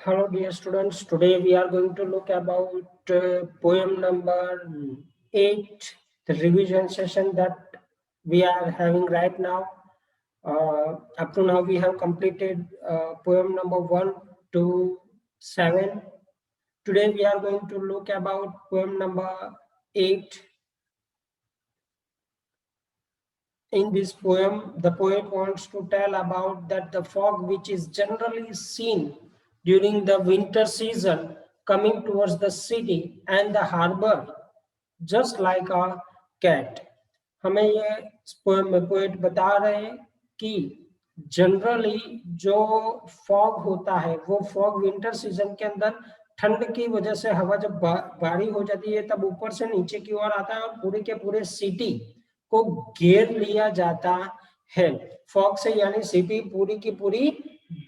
Hello, dear students. Today we are going to look about poem number 8, the revision session that we are having right now. Up to now, we have completed poem number 1 to 7. Today we are going to look about poem number 8. In this poem, the poet wants to tell about that the fog which is generally seen during the winter season coming towards the city and the harbor, just like a cat. हमें ये poem में poet बता रहे हैं कि generally जो fog होता है वो फॉग विंटर सीजन के अंदर ठंड की वजह से हवा जब भारी हो जाती है तब ऊपर से नीचे की ओर आता है और पूरे के पूरे सिटी को घेर लिया जाता है। फॉग से यानी सिटी पूरी की पूरी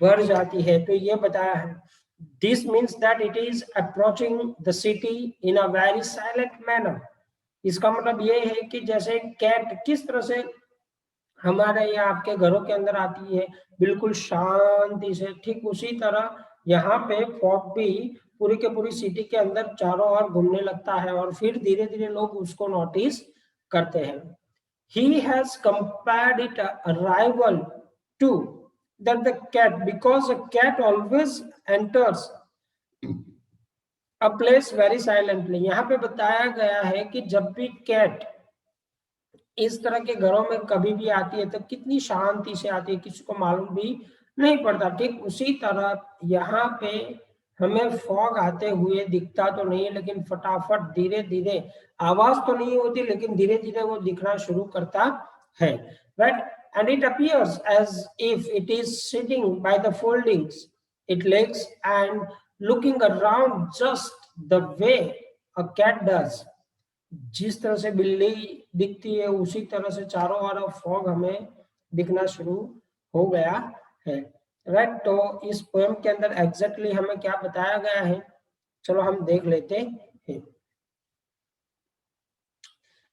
भर जाती है। तो ये बताया है, this means that it is approaching the city in a very silent manner. इसका मतलब ये है कि जैसे कैट किस तरह से हमारे या आपके घरों के अंदर आती है बिल्कुल शांति से, ठीक उसी तरह यहाँ पे फॉग भी पूरी के पूरी सिटी के अंदर चारों ओर घूमने लगता है और फिर धीरे धीरे लोग उसको नोटिस करते हैं। He has compared it a rival to that the cat, because a cat always enters a place very silently। यहाँ पे बताया गया है कि जब भी कैट इस तरह के घरों में कभी भी आती है तो कितनी शांति से आती है, किसी को मालूम भी नहीं पड़ता। ठीक उसी तरह यहाँ पे हमें फॉग आते हुए दिखता तो नहीं है, लेकिन फटाफट धीरे धीरे, आवाज तो नहीं होती लेकिन धीरे धीरे वो दिखना शुरू करता है। Right, and it appears as if it is sitting by the foldings it legs and looking around just the way a cat does. जिस तरह से बिल्ली दिखती है उसी तरह से चारों ओर फॉग हमें दिखना शुरू हो गया है। राइट, तो इस पोएम के अंदर एग्जैक्टली हमें क्या बताया गया है, चलो हम देख लेते हैं।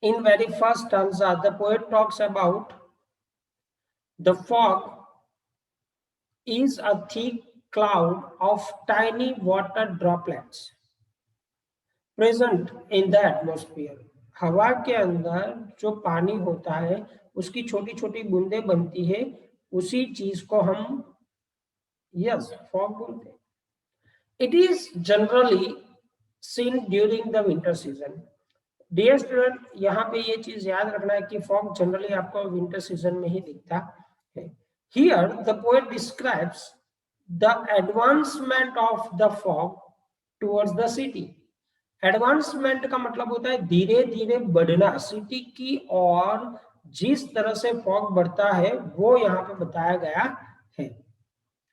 In very first stanza the poet talks about the fog is a thick cloud of tiny water droplets present in the atmosphere। हवा के अंदर जो पानी होता है उसकी छोटी छोटी बूंदें बनती है, उसी चीज को हम यस फॉग बोलते हैं। It is generally seen during the winter season. Dear student, यहाँ पे ये चीज याद रखना है कि फॉग जनरली आपको विंटर सीजन में ही दिखता है। Here the poet describes the advancement of the fog towards the city. Advancement का मतलब होता है धीरे धीरे बढ़ना सिटी की, और जिस तरह से फॉग बढ़ता है वो यहाँ पे बताया गया है,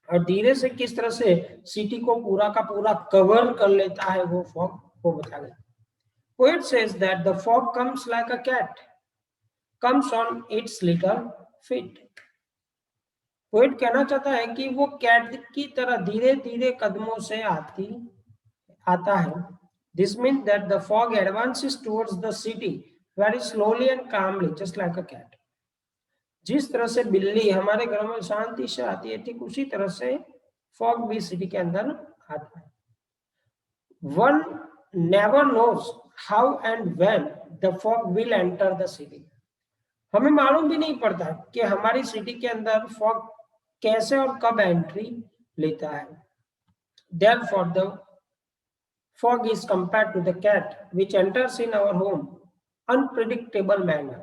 और धीरे से किस तरह से सिटी को पूरा का पूरा कवर कर लेता है वो फॉग, वो बताया गया। Poet says that the fog comes like a cat, comes on its little feet। Poet कहना चाहता है कि वो कैट की तरह धीरे धीरे कदमों से आता है। This means that the fog advances towards the city very slowly and calmly, just like a cat। जिस तरह से बिल्ली हमारे घर में शांति से आती है, ठीक उसी तरह से फॉग भी सिटी के अंदर आता है। One never knows how and when the fog will enter the city। हमें मालूम भी नहीं पड़ता कि हमारी सिटी के अंदर फॉग कैसे और कब एंट्री लेता है। Therefore the fog is compared to the cat which enters in our home unpredictable manner।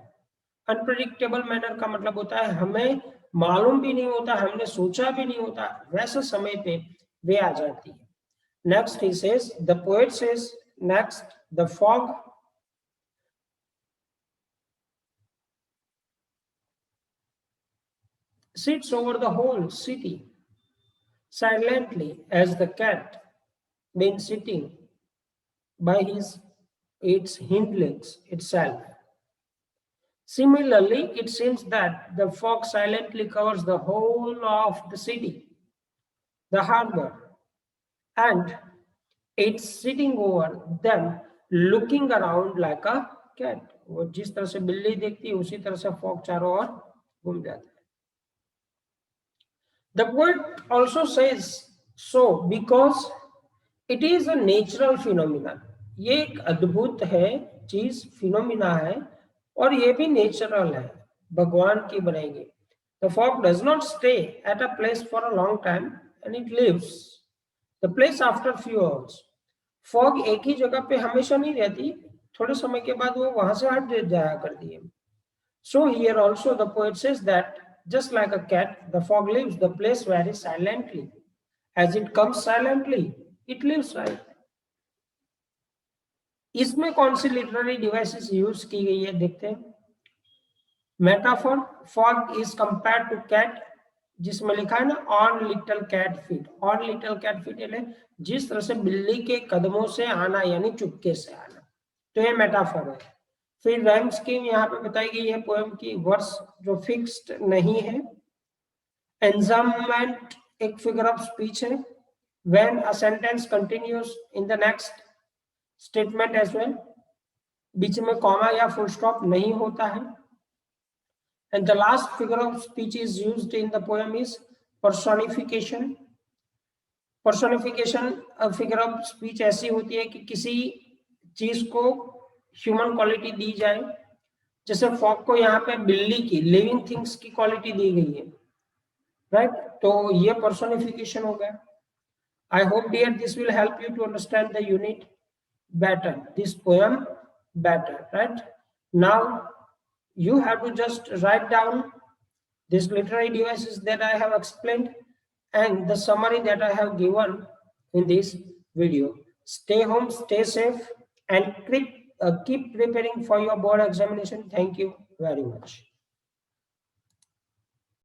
Unpredictable manner का मतलब होता है हमें मालूम भी नहीं होता, हमने सोचा भी नहीं होता, वैसे समय पे वे आ जाती है। Next he says, the poet says next, the fog sits over the whole city silently as the cat been sitting by its hind legs itself। Similarly, it seems that the fog silently covers the whole of the city, the harbor, and it's sitting over them looking around like a cat। वो जिस तरह से बिल्ली देखती है उसी तरह से फॉग चारों ओर घूम जाता है। The poet also says So because it is a natural phenomenon, ये एक अद्भुत है चीज, फिनोमिना है, और ये भी नेचुरल है, भगवान की बनाई गई. The fog does not stay at a place for a long time and it leaves the place after few hours. Fog एक ही जगह पे हमेशा नहीं रहती, थोड़े समय के बाद वो वहां से हट जाया करती है. So here also the poet says that just like a cat, the fog leaves the place very silently. As it comes silently, it leaves, right? इसमें कौन सी लिटरेरी डिवाइसेस यूज की गई है देखते हैं. Metaphor, fog is compare to cat, जिसमें लिखा है ना on little cat feet. On little cat feet यानी जिस तरह से बिल्ली के कदमों से आना, यानी चुपके से आना, तो ये मेटाफोर है. फिर राइम स्कीम यहाँ पे बताई गई है पोएम की, वर्स जो फिक्स्ड नहीं है. एंजाममेंट एक फिगर ऑफ स्पीच है. When a sentence continues in the next statement as well, बीच में कॉमा या फुल स्टॉप नहीं होता है. And the last figure of speech is used in the poem is personification. Personification figure of speech ऐसी होती है कि किसी चीज को ह्यूमन क्वालिटी दी जाए. जैसे फॉग को यहाँ पे बिल्ली की, लिविंग थिंग्स की क्वालिटी दी गई है, राइट? तो ये पर्सोनिफिकेशन हो गया. I hope dear this will help you to understand the unit better, this poem better, right? Now you have to just write down these literary devices that I have explained and the summary that I have given in this video. Stay home, stay safe, and keep preparing for your board examination. Thank you very much.